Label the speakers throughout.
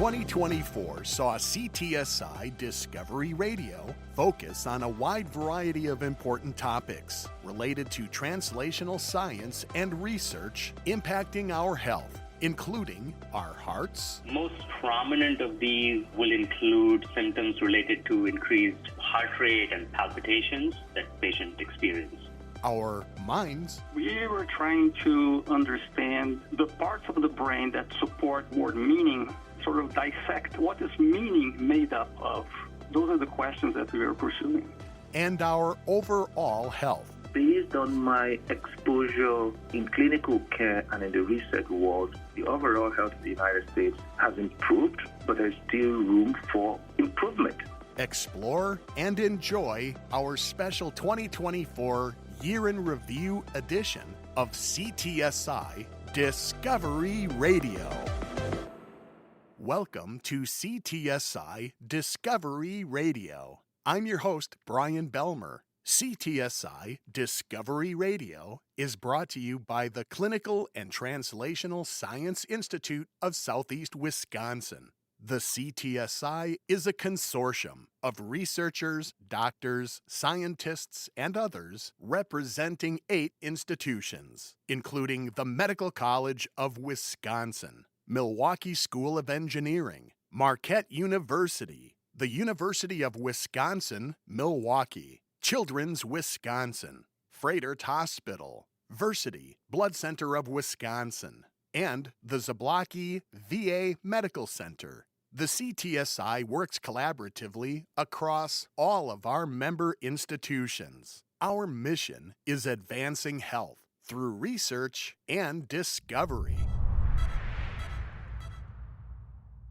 Speaker 1: 2024 saw CTSI Discovery Radio focus on a wide variety of important topics related to translational science and research impacting our health, including our hearts.
Speaker 2: Most prominent of these will include symptoms related to increased heart rate and palpitations that patients experience.
Speaker 1: Our minds.
Speaker 3: We were trying to understand the parts of the brain that support word meaning, sort of dissect what is meaning made up of. Those are the questions that we were pursuing.
Speaker 1: And our overall health.
Speaker 4: Based on my exposure in clinical care and in the research world, the overall health of the United States has improved, but there's still room for improvement.
Speaker 1: Explore and enjoy our special 2024 Year in Review edition of CTSI Discovery Radio. Welcome to CTSI Discovery Radio. I'm your host, Brian Belmer. CTSI Discovery Radio is brought to you by the Clinical and Translational Science Institute of Southeast Wisconsin. The CTSI is a consortium of researchers, doctors, scientists, and others representing 8 institutions, including the Medical College of Wisconsin, Milwaukee School of Engineering, Marquette University, the University of Wisconsin-Milwaukee, Children's Wisconsin, Froedtert Hospital, Versity Blood Center of Wisconsin, and the Zablocki VA Medical Center. The CTSI works collaboratively across all of our member institutions. Our mission is advancing health through research and discovery.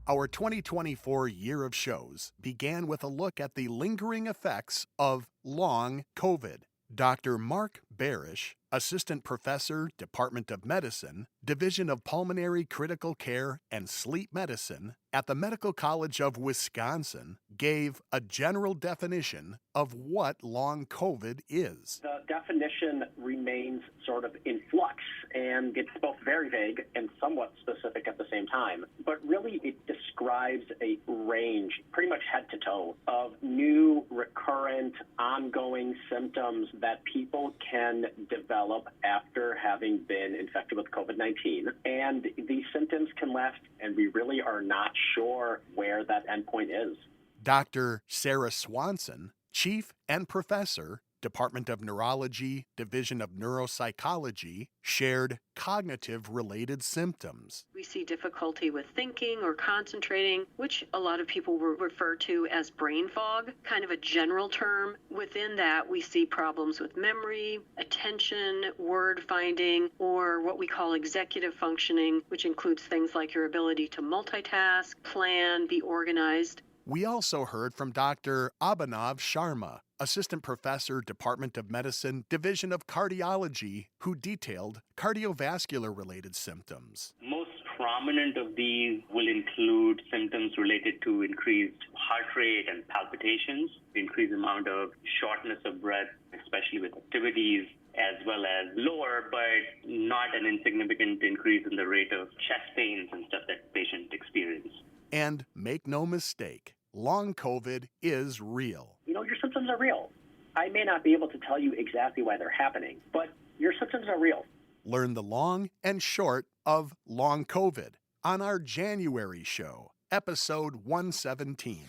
Speaker 1: Our 2024 year of shows began with a look at the lingering effects of long COVID. Dr. Mark Barish, Assistant Professor, Department of Medicine, Division of Pulmonary Critical Care and Sleep Medicine at the Medical College of Wisconsin, gave a general definition of what long COVID is.
Speaker 5: The definition remains sort of in flux, and it's both very vague and somewhat specific at the same time. But really, it describes a range, pretty much head to toe, of new, recurrent, ongoing symptoms that people can develop after having been infected with COVID-19. And these symptoms can last, and we really are not sure where that endpoint is.
Speaker 1: Dr. Sarah Swanson, Chief and Professor, Department of Neurology, Division of Neuropsychology, shared cognitive-related symptoms.
Speaker 6: We see difficulty with thinking or concentrating, which a lot of people refer to as brain fog, kind of a general term. Within that, we see problems with memory, attention, word finding, or what we call executive functioning, which includes things like your ability to multitask, plan, be organized.
Speaker 1: We also heard from Dr. Abhinav Sharma, Assistant Professor, Department of Medicine, Division of Cardiology, who detailed cardiovascular-related symptoms.
Speaker 2: Most prominent of these will include symptoms related to increased heart rate and palpitations, increased amount of shortness of breath, especially with activities, as well as lower but not an insignificant increase in the rate of chest pains and stuff that patients experience.
Speaker 1: And make no mistake, long COVID is real.
Speaker 5: Your symptoms are real. I may not be able to tell you exactly why they're happening, but your symptoms are real.
Speaker 1: Learn the long and short of long COVID on our January show, episode 117.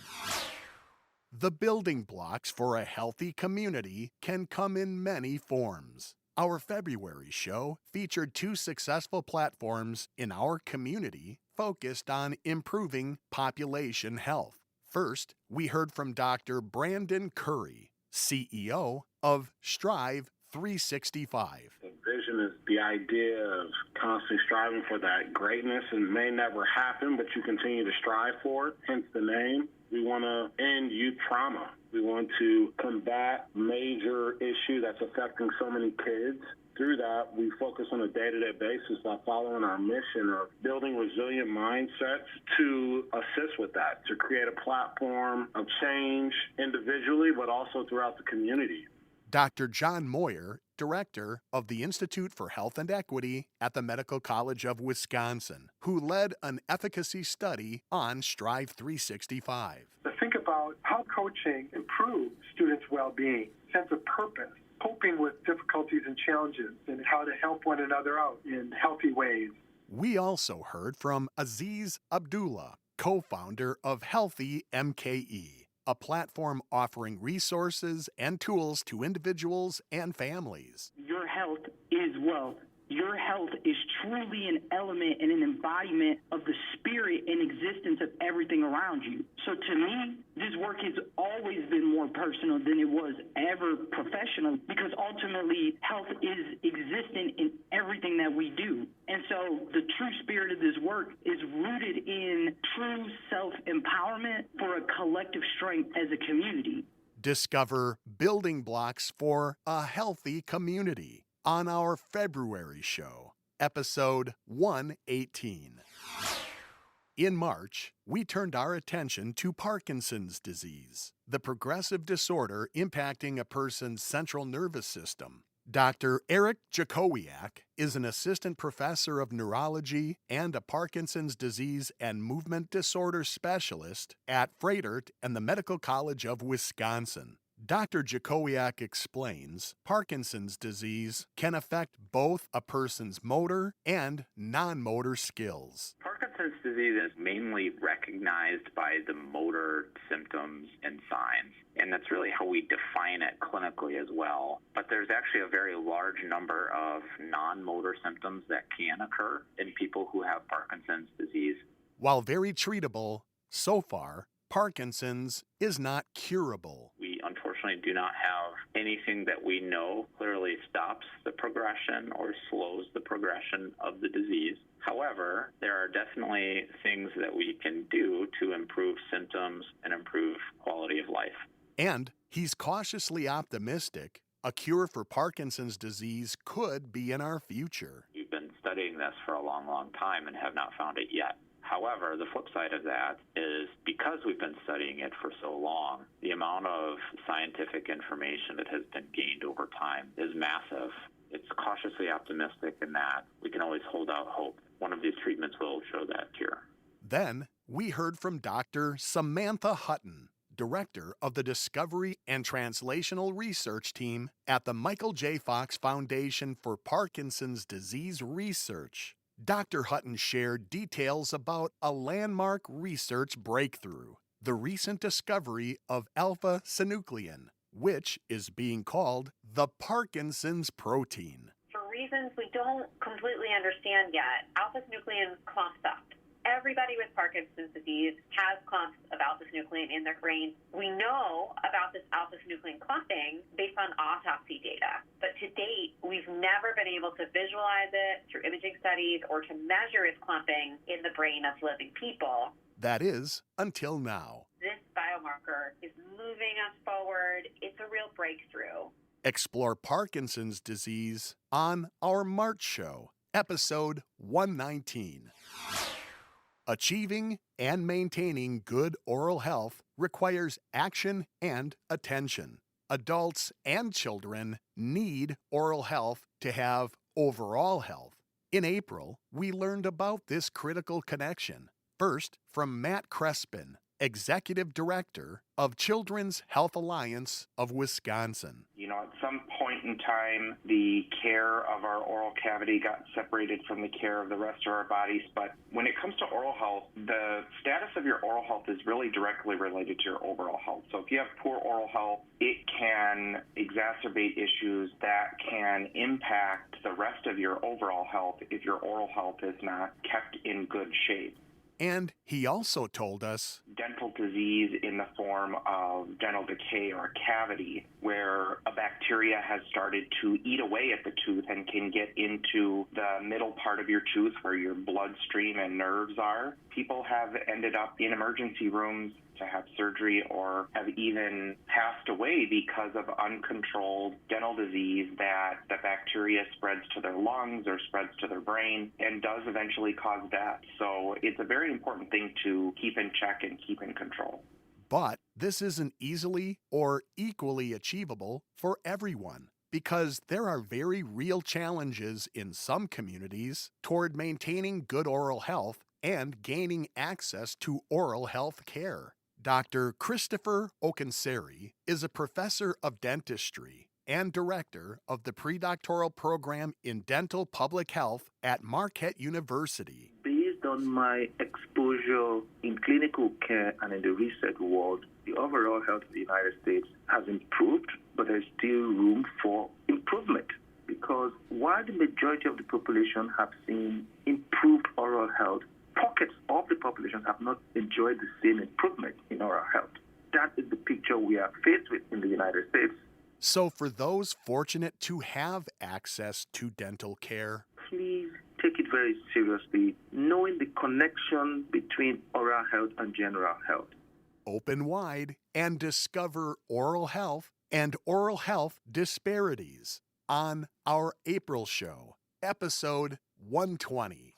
Speaker 1: The building blocks for a healthy community can come in many forms. Our February show featured 2 successful platforms in our community focused on improving population health. First, we heard from Dr. Brandon Curry, CEO of Strive 365.
Speaker 7: The vision is the idea of constantly striving for that greatness, and may never happen, but you continue to strive for it, hence the name. We want to end youth trauma. We want to combat major issue that's affecting so many kids. Through that, we focus on a day-to-day basis by following our mission of building resilient mindsets to assist with that, to create a platform of change individually, but also throughout the community.
Speaker 1: Dr. John Moyer, Director of the Institute for Health and Equity at the Medical College of Wisconsin, who led an efficacy study on Strive 365.
Speaker 8: Think about how coaching improves students' well-being, sense of purpose, coping with difficulties and challenges, and how to help one another out in healthy ways.
Speaker 1: We also heard from Aziz Abdullah, co-founder of Healthy MKE, a platform offering resources and tools to individuals and families.
Speaker 9: Your health is wealth. Your health is truly an element and an embodiment of the spirit and existence of everything around you. So to me, this work has always been more personal than it was ever professional, because ultimately health is existent in everything that we do. And so the true spirit of this work is rooted in true self-empowerment for a collective strength as a community.
Speaker 1: Discover building blocks for a healthy community on our February show, episode 118. In March, we turned our attention to Parkinson's disease, the progressive disorder impacting a person's central nervous system. Dr. Eric Jakowiak is an assistant professor of neurology and a Parkinson's disease and movement disorder specialist at Froedtert and the Medical College of Wisconsin. Dr. Jakowiak explains Parkinson's disease can affect both a person's motor and non-motor skills.
Speaker 10: Parkinson's disease is mainly recognized by the motor symptoms and signs, and that's really how we define it clinically as well. But there's actually a very large number of non-motor symptoms that can occur in people who have Parkinson's disease.
Speaker 1: While very treatable, so far, Parkinson's is not curable.
Speaker 10: We unfortunately do not have anything that we know clearly stops the progression or slows the progression of the disease. However, there are definitely things that we can do to improve symptoms and improve quality of life.
Speaker 1: And he's cautiously optimistic a cure for Parkinson's disease could be in our future.
Speaker 10: We've been studying this for a long, long time and have not found it yet. However, the flip side of that is because we've been studying it for so long, the amount of scientific information that has been gained over time is massive. It's cautiously optimistic in that we can always hold out hope. One of these treatments will show that cure.
Speaker 1: Then we heard from Dr. Samantha Hutton, Director of the Discovery and Translational Research Team at the Michael J. Fox Foundation for Parkinson's Disease Research. Dr. Hutton shared details about a landmark research breakthrough, the recent discovery of alpha-synuclein, which is being called the Parkinson's protein.
Speaker 11: For reasons we don't completely understand yet, alpha-synuclein clumps up. Everybody with Parkinson's disease has clumps of alpha-synuclein in their brain. We know about this alpha-synuclein clumping based on autopsy data, but to date, we've never been able to visualize it through imaging studies or to measure its clumping in the brain of living people.
Speaker 1: That is, until now.
Speaker 11: This biomarker is moving us forward. It's a real breakthrough.
Speaker 1: Explore Parkinson's disease on our March show, episode 119. Achieving and maintaining good oral health requires action and attention. Adults and children need oral health to have overall health. In April, we learned about this critical connection. First, from Matt Crespin, Executive Director of Children's Health Alliance of Wisconsin.
Speaker 12: At some point in time, the care of our oral cavity got separated from the care of the rest of our bodies. But when it comes to oral health, the status of your oral health is really directly related to your overall health. So if you have poor oral health, it can exacerbate issues that can impact the rest of your overall health if your oral health is not kept in good shape.
Speaker 1: And he also told us
Speaker 12: dental disease in the form of dental decay or cavity, where a bacteria has started to eat away at the tooth and can get into the middle part of your tooth where your bloodstream and nerves are. People have ended up in emergency rooms to have surgery or have even passed away because of uncontrolled dental disease that the bacteria spreads to their lungs or spreads to their brain and does eventually cause death. So it's a very important thing to keep in check and keep in control.
Speaker 1: But this isn't easily or equally achievable for everyone. because there are very real challenges in some communities toward maintaining good oral health and gaining access to oral health care. Dr. Christopher Okanseri is a professor of dentistry and director of the predoctoral program in dental public health at Marquette University.
Speaker 4: Based on my exposure in clinical care and in the research world, the overall health of the United States has improved, but there's still room for improvement. Because while the majority of the population have seen improved oral health, pockets of the population have not enjoyed the same improvement in oral health. That is the picture we are faced with in the United States.
Speaker 1: So for those fortunate to have access to dental care,
Speaker 4: please take it very seriously, knowing the connection between oral health and general health.
Speaker 1: Open wide and discover oral health and oral health disparities on our April show, episode 120.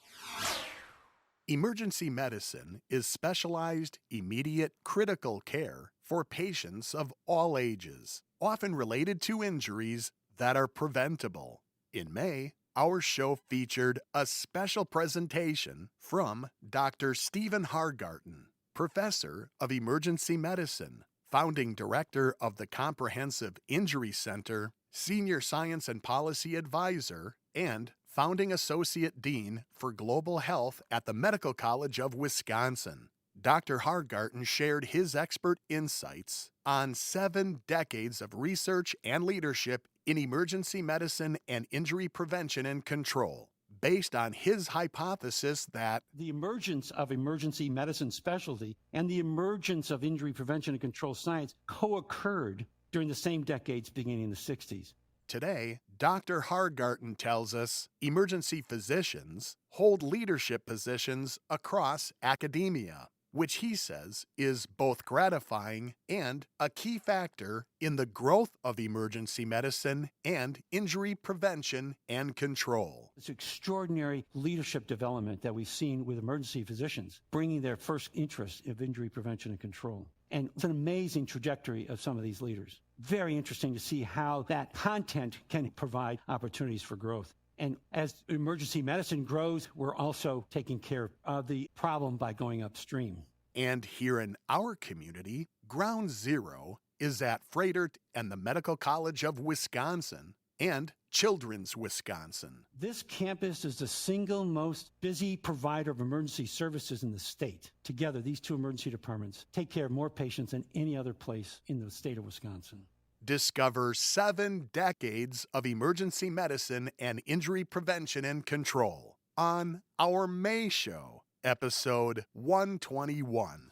Speaker 1: Emergency medicine is specialized, immediate, critical care for patients of all ages, often related to injuries that are preventable. In May, our show featured a special presentation from Dr. Stephen Hargarten, professor of emergency medicine, founding director of the Comprehensive Injury Center, senior science and policy advisor, and founding associate dean for global health at the Medical College of Wisconsin. Dr. Hargarten shared his expert insights on 7 decades of research and leadership in emergency medicine and injury prevention and control, based on his hypothesis that
Speaker 13: the emergence of emergency medicine specialty and the emergence of injury prevention and control science co-occurred during the same decades beginning in the 60s.
Speaker 1: Today, Dr. Hargarten tells us emergency physicians hold leadership positions across academia, which he says is both gratifying and a key factor in the growth of emergency medicine and injury prevention and control.
Speaker 13: It's extraordinary leadership development that we've seen with emergency physicians bringing their first interest of injury prevention and control. And it's an amazing trajectory of some of these leaders. Very interesting to see how that content can provide opportunities for growth. And as emergency medicine grows, we're also taking care of the problem by going upstream.
Speaker 1: And here in our community, Ground Zero is at Frederick and the Medical College of Wisconsin and Children's Wisconsin.
Speaker 13: This campus is the single most busy provider of emergency services in the state. Together, these two emergency departments take care of more patients than any other place in the state of Wisconsin.
Speaker 1: Discover 7 decades of emergency medicine and injury prevention and control on our May show, episode 121.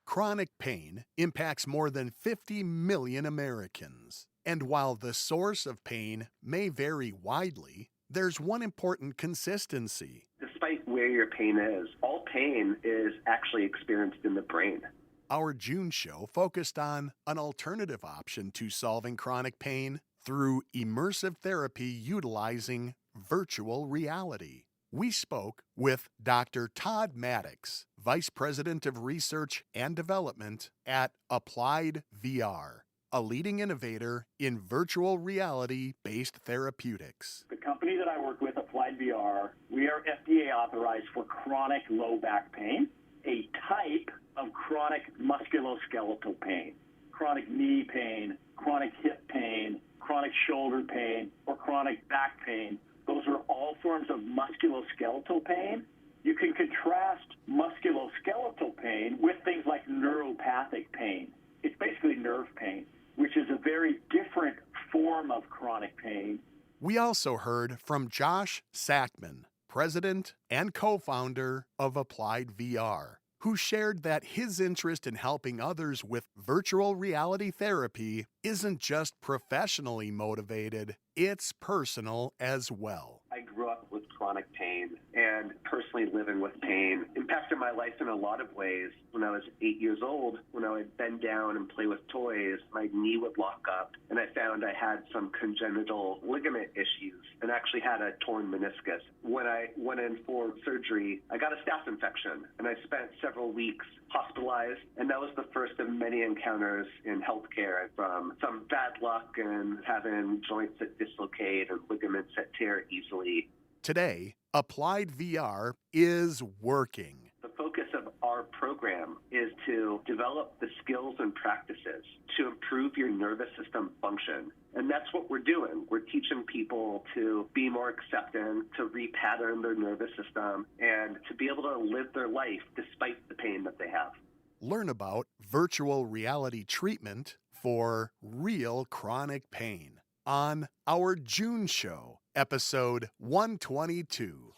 Speaker 1: Chronic pain impacts more than 50 million Americans. And while the source of pain may vary widely, there's one important consistency.
Speaker 5: Despite where your pain is, all pain is actually experienced in the brain.
Speaker 1: Our June show focused on an alternative option to solving chronic pain through immersive therapy utilizing virtual reality. We spoke with Dr. Todd Maddox, Vice President of Research and Development at Applied VR, a leading innovator in virtual reality-based therapeutics.
Speaker 14: The company that I work with, Applied VR, we are FDA authorized for chronic low back pain, a type of chronic musculoskeletal pain, chronic knee pain, chronic hip pain, chronic shoulder pain, or chronic back pain. Those are all forms of musculoskeletal pain. You can contrast musculoskeletal pain with things like neuropathic pain. It's basically nerve pain, which is a very different form of chronic pain.
Speaker 1: We also heard from Josh Sackman, president and co-founder of Applied VR, who shared that his interest in helping others with virtual reality therapy isn't just professionally motivated, it's personal as well.
Speaker 5: I grew up with chronic pain, and personally
Speaker 15: constantly living with pain impacted my life in a lot of ways. When I was 8 years old, when I would bend down and play with toys, my knee would lock up, and I found I had some congenital ligament issues and actually had a torn meniscus. When I went in for surgery, I got a staph infection, and I spent several weeks hospitalized, and that was the first of many encounters in healthcare, from some bad luck and having joints that dislocate or ligaments that tear easily.
Speaker 1: Today, Applied VR is working.
Speaker 15: The focus of our program is to develop the skills and practices to improve your nervous system function. And that's what we're doing. We're teaching people to be more accepting, to repattern their nervous system, and to be able to live their life despite the pain that they have.
Speaker 1: Learn about virtual reality treatment for real chronic pain on our June show, episode 122.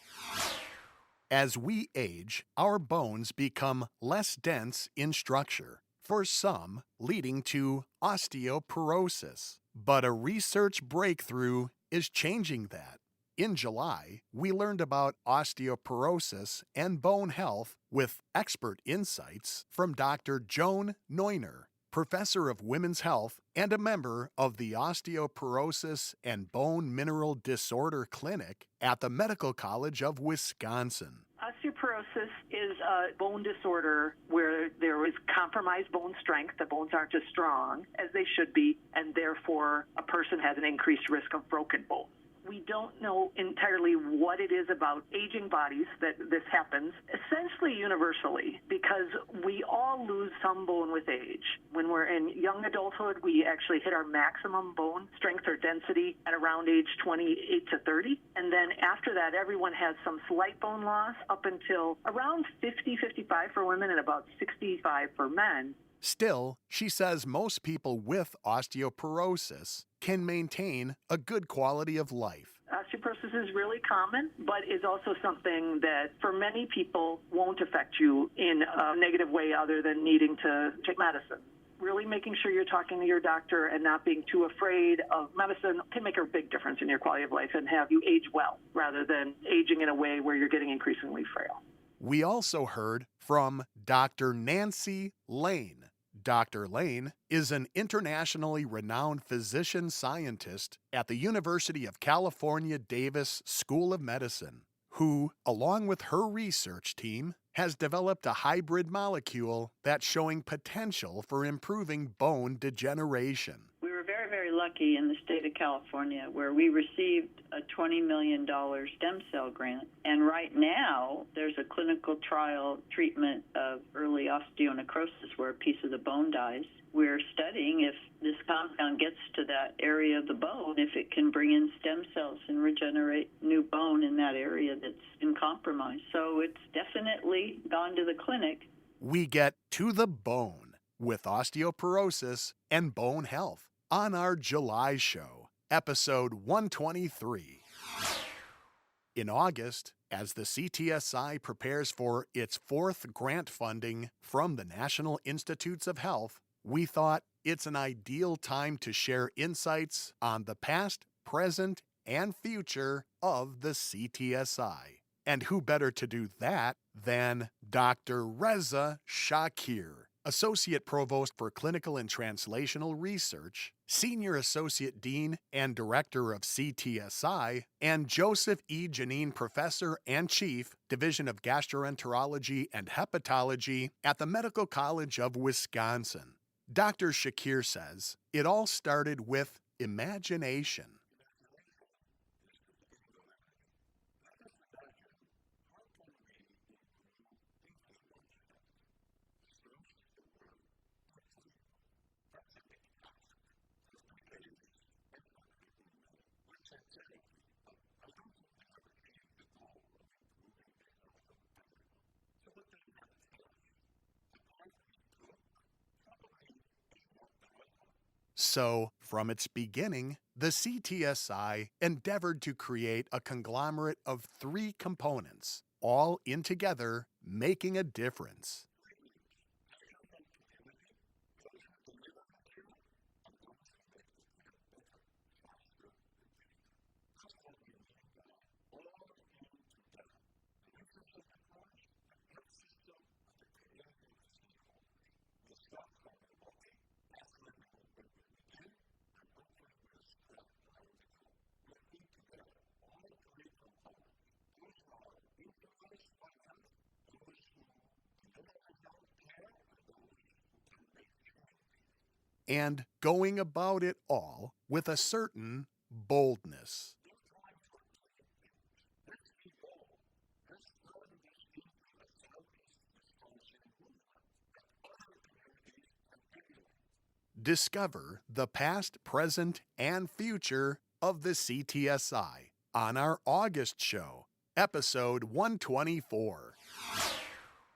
Speaker 1: As we age, our bones become less dense in structure, for some leading to osteoporosis. But a research breakthrough is changing that. In July, we learned about osteoporosis and bone health with expert insights from Dr. Joan Neuner, professor of women's health and a member of the Osteoporosis and Bone Mineral Disorder Clinic at the Medical College of Wisconsin.
Speaker 16: Osteoporosis is a bone disorder where there is compromised bone strength. The bones aren't as strong as they should be, and therefore a person has an increased risk of broken bones. We don't know entirely what it is about aging bodies that this happens, essentially universally, because we all lose some bone with age. When we're in young adulthood, we actually hit our maximum bone strength or density at around age 28 to 30. And then after that, everyone has some slight bone loss up until around 50, 55 for women and about 65 for men.
Speaker 1: Still, she says most people with osteoporosis can maintain a good quality of life.
Speaker 16: Osteoporosis is really common, but is also something that for many people won't affect you in a negative way other than needing to take medicine. Really making sure you're talking to your doctor and not being too afraid of medicine can make a big difference in your quality of life and have you age well rather than aging in a way where you're getting increasingly frail.
Speaker 1: We also heard from Dr. Nancy Lane. Dr. Lane is an internationally renowned physician scientist at the University of California, Davis School of Medicine, who, along with her research team, has developed a hybrid molecule that's showing potential for improving bone degeneration.
Speaker 17: We were very, very lucky in the state of California where we received a $20 million stem cell grant. And right now, there's a clinical trial treatment of early osteonecrosis where a piece of the bone dies. We're studying if this compound gets to that area of the bone, if it can bring in stem cells and regenerate new bone in that area that's been compromised. So it's definitely gone to the clinic.
Speaker 1: We get to the bone with osteoporosis and bone health on our July show, episode 123. In August, as the CTSI prepares for its fourth grant funding from the National Institutes of Health, we thought it's an ideal time to share insights on the past, present, and future of the CTSI. And who better to do that than Dr. Reza Shakir, Associate Provost for Clinical and Translational Research, Senior Associate Dean and Director of CTSI, and Joseph E. Janine Professor and Chief, Division of Gastroenterology and Hepatology at the Medical College of Wisconsin. Dr. Shakir says it all started with imagination. So, from its beginning, the CTSI endeavored to create a conglomerate of three components, all in together, making a difference. and going about it all with a certain boldness. Discover the past, present, and future of the CTSI on our August show, episode 124.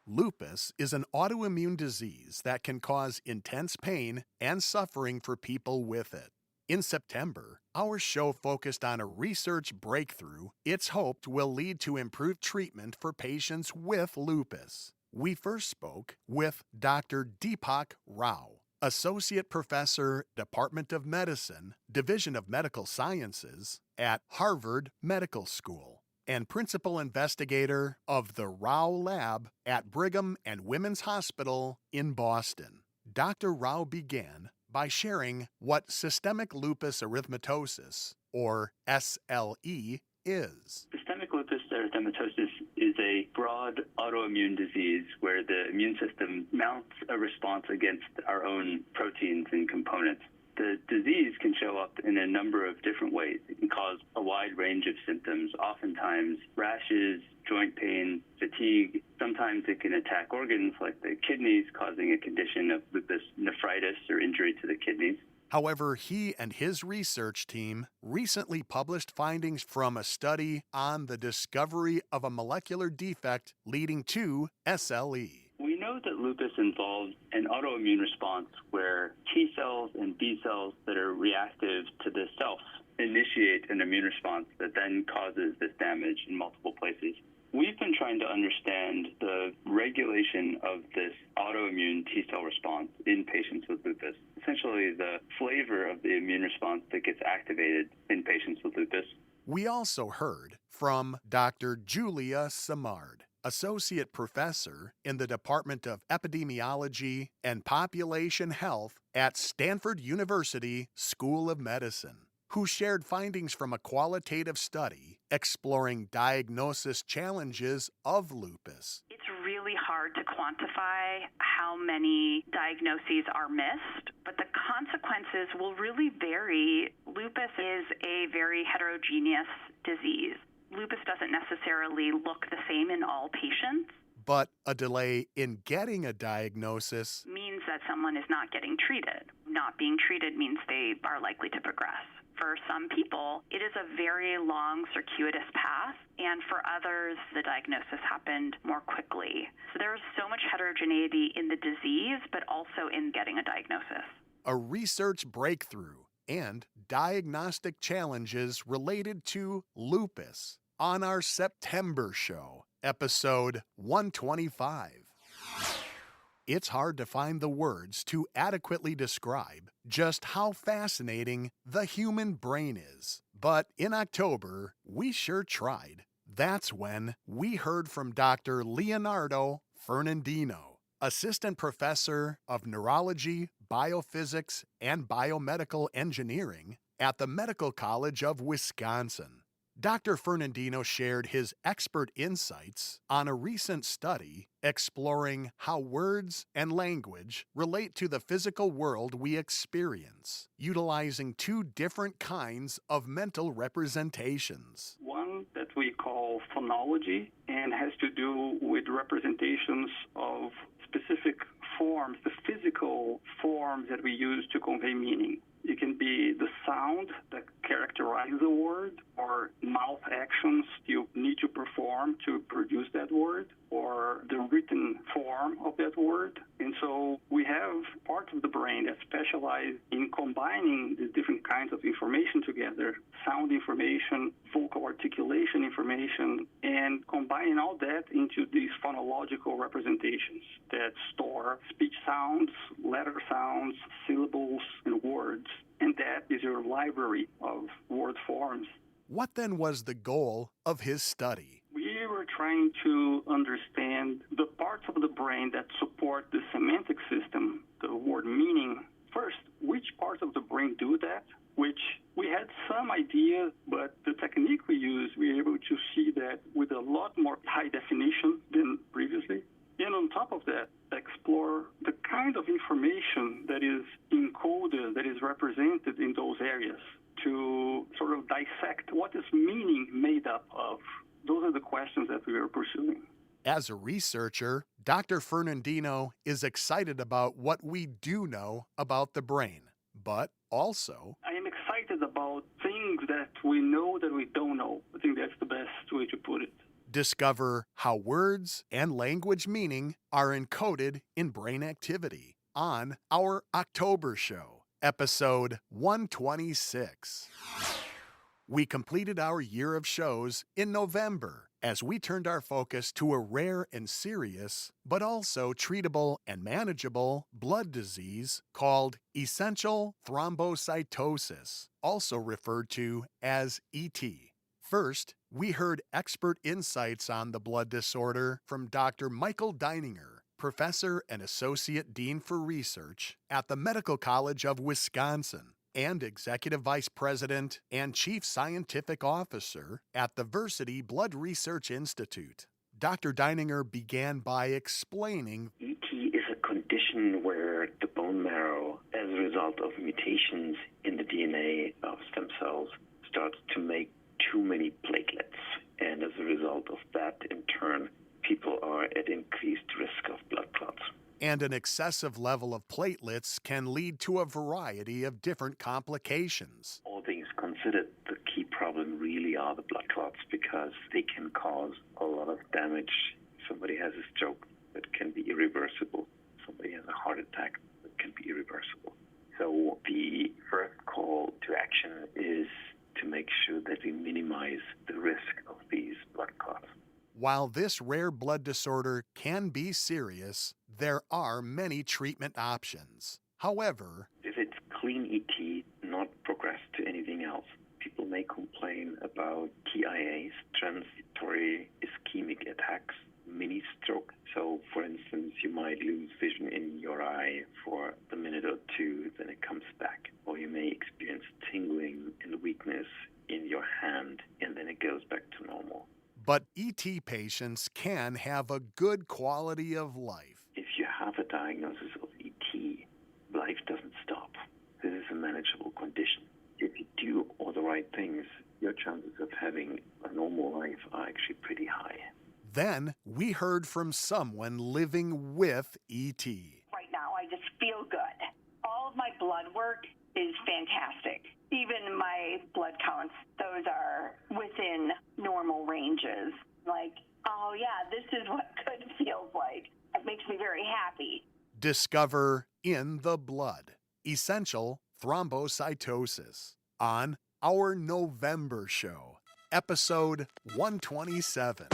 Speaker 1: Lupus is an autoimmune disease that can cause intense pain and suffering for people with it. In September, our show focused on a research breakthrough it's hoped will lead to improved treatment for patients with lupus. We first spoke with Dr. Deepak Rao, Associate Professor, Department of Medicine, Division of Medical Sciences at Harvard Medical School, and Principal Investigator of the Rao Lab at Brigham and Women's Hospital in Boston. Dr. Rao began by sharing what systemic lupus erythematosus, or SLE, is.
Speaker 18: Systemic lupus erythematosus is a broad autoimmune disease where the immune system mounts a response against our own proteins and components. The disease can show up in a number of different ways. It can cause a wide range of symptoms, oftentimes rashes, joint pain, fatigue. Sometimes it can attack organs like the kidneys, causing a condition of lupus nephritis or injury to the kidneys.
Speaker 1: However, he and his research team recently published findings from a study on the discovery of a molecular defect leading to SLE.
Speaker 18: We know that lupus involves an autoimmune response where T cells and B cells that are reactive to the self initiate an immune response that then causes this damage in multiple places. We've been trying to understand the regulation of this autoimmune T cell response in patients with lupus, essentially the flavor of the immune response that gets activated in patients with lupus.
Speaker 1: We also heard from Dr. Julia Simard, Associate Professor in the Department of Epidemiology and Population Health at Stanford University School of Medicine, who shared findings from a qualitative study exploring diagnosis challenges of lupus.
Speaker 19: It's really hard to quantify how many diagnoses are missed, but the consequences will really vary. Lupus is a very heterogeneous disease. Lupus doesn't necessarily look the same in all patients.
Speaker 1: But a delay in getting a diagnosis
Speaker 19: means that someone is not getting treated. Not being treated means they are likely to progress. For some people, it is a very long, circuitous path, and for others, the diagnosis happened more quickly. So there's so much heterogeneity in the disease, but also in getting a diagnosis.
Speaker 1: A research breakthrough and diagnostic challenges related to lupus on our September show, episode 125. It's hard to find the words to adequately describe just how fascinating the human brain is, but in October, we sure tried. That's when we heard from Dr. Leonardo Fernandino, Assistant Professor of Neurology, Biophysics, and Biomedical Engineering at the Medical College of Wisconsin. Dr. Fernandino shared his expert insights on a recent study exploring how words and language relate to the physical world we experience, utilizing two different kinds of mental representations.
Speaker 3: One that we call phonology and has to do with representations of specific forms, the physical forms that we use to convey meaning. It can be the sound that characterizes a word, or mouth actions you need to perform to produce that word, or the written form of that word. And so we have parts of the brain that specialize in combining the different kinds of information together, sound information, vocal articulation information, and combining all that into these phonological representations that store speech sounds, letter sounds, syllables, and words. And that is your library of word forms.
Speaker 1: What then was the goal of his study?
Speaker 3: We were trying to understand the parts of the brain that support the semantic system, the word meaning. First, which parts of the brain do that? Which we had some idea, but the technique we used, we were able to see that with a lot more high definition than previously. And on top of that, explore explore the kind of information that is encoded, that is represented in those areas, to sort of dissect what is meaning made up of. Those are the questions that we are pursuing.
Speaker 1: As a researcher, Dr. Fernandino is excited about what we do know about the brain, but also
Speaker 3: I am excited about things that we know that we don't know. I think that's the best way to put it.
Speaker 1: discover how words and language meaning are encoded in brain activity on our October show, episode 126. We completed our year of shows in November as we turned our focus to a rare and serious, but also treatable and manageable blood disease called essential thrombocytosis, also referred to as ET. First, we heard expert insights on the blood disorder from Dr. Michael Deininger, Professor and Associate Dean for Research at the Medical College of Wisconsin, and Executive Vice President and Chief Scientific Officer at the Versity Blood Research Institute. Dr. Deininger began by explaining
Speaker 20: ET is a condition where the bone marrow, as a result of mutations in the DNA of stem cells, starts to make too many platelets. And as a result of that, in turn, people are at increased risk of blood clots.
Speaker 1: And an excessive level of platelets can lead to a variety of different complications.
Speaker 20: All things considered, the key problem really are the blood clots because they can cause a lot of damage. Somebody has a stroke that can be irreversible. Somebody has a heart attack that can be irreversible. So the first call to action is to make sure that we minimize the risk of these blood clots.
Speaker 1: While this rare blood disorder can be serious, there are many treatment options. However,
Speaker 20: if it's clean ET, not progressed to anything else, people may complain about TIAs, transitory ischemic attacks, mini stroke. So, for instance, you might lose vision in your eye for a minute or two, then it comes back. Or you may experience tingling and weakness in your hand, and then it goes back to normal.
Speaker 1: But ET patients can have a good quality of life.
Speaker 20: If you have a diagnosis of ET, life doesn't stop. This is a manageable condition. If you do all the right things, your chances of having a normal life are actually pretty high.
Speaker 1: Then we heard from someone living with ET.
Speaker 21: Right now, I just feel good. All of my blood work is fantastic. Even my blood counts, those are within normal ranges. Like, oh yeah, this is what good feels like. It makes me very happy.
Speaker 1: Discover in the blood essential thrombocytosis on our November show, episode 127.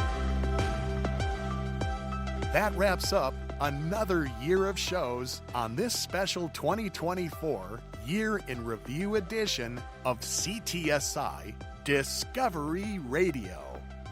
Speaker 1: That wraps up another year of shows on this special 2024 Year in Review edition of CTSI Discovery Radio.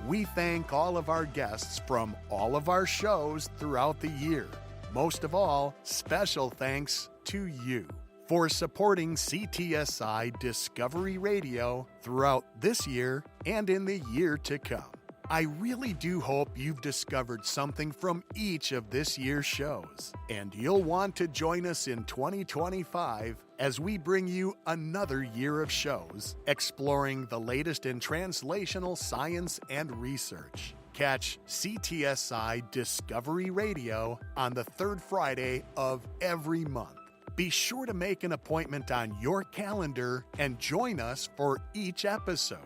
Speaker 1: We thank all of our guests from all of our shows throughout the year. Most of all, special thanks to you for supporting CTSI Discovery Radio throughout this year and in the year to come. I really do hope you've discovered something from each of this year's shows, and you'll want to join us in 2025 as we bring you another year of shows exploring the latest in translational science and research. Catch CTSI Discovery Radio on the third Friday of every month. Be sure to make an appointment on your calendar and join us for each episode.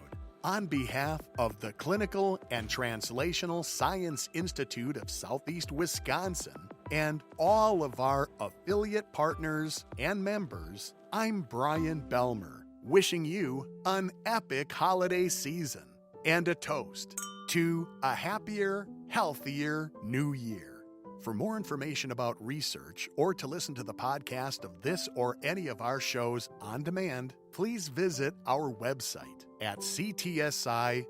Speaker 1: On behalf of the Clinical and Translational Science Institute of Southeast Wisconsin and all of our affiliate partners and members, I'm Brian Belmer, wishing you an epic holiday season and a toast to a happier, healthier new year. For more information about research or to listen to the podcast of this or any of our shows on demand, please visit our website at ctsi.mcw.edu.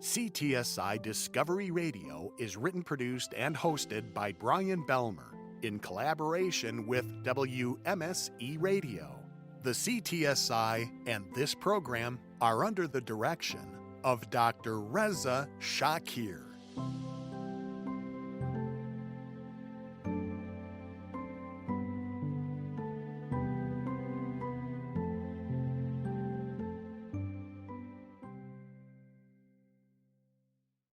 Speaker 1: CTSI Discovery Radio is written, produced, and hosted by Brian Belmer in collaboration with WMSE Radio. The CTSI and this program are under the direction of Dr. Reza Shakir.